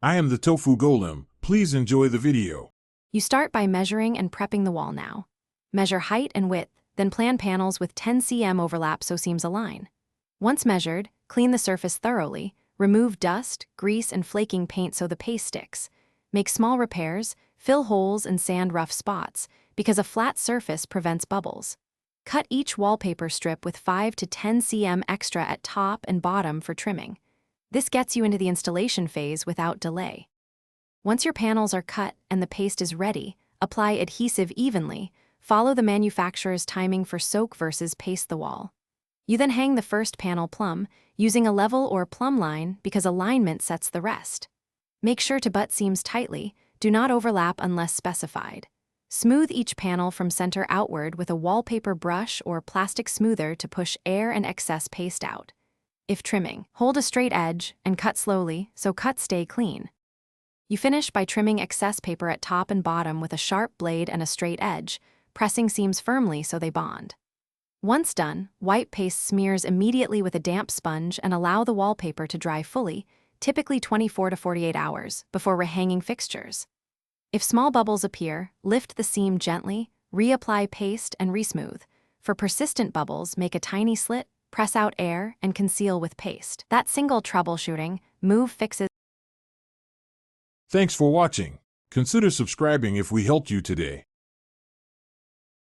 I am the tofu golem. Please enjoy the video. You start by measuring and prepping the wall now. Measure height and width, then plan panels with 10 cm overlap so seams align. Once measured, clean the surface thoroughly, remove dust, grease, and flaking paint so the paste sticks. Make small repairs, fill holes and sand rough spots, because a flat surface prevents bubbles. Cut each wallpaper strip with 5 to 10 cm extra at top and bottom for trimming. This gets you into the installation phase without delay. Once your panels are cut and the paste is ready, apply adhesive evenly. Follow the manufacturer's timing for soak versus paste the wall. You then hang the first panel plumb, using a level or plumb line because alignment sets the rest. Make sure to butt seams tightly, do not overlap unless specified. Smooth each panel from center outward with a wallpaper brush or plastic smoother to push air and excess paste out. If trimming, hold a straight edge and cut slowly so cuts stay clean. You finish by trimming excess paper at top and bottom with a sharp blade and a straight edge, pressing seams firmly so they bond. Once done, wipe paste smears immediately with a damp sponge and allow the wallpaper to dry fully, typically 24 to 48 hours, before rehanging fixtures. If small bubbles appear, lift the seam gently, reapply paste, and resmooth. For persistent bubbles, make a tiny slit, press out air, and conceal with paste. That single troubleshooting move fixes. Thanks for watching. Consider subscribing if we helped you today.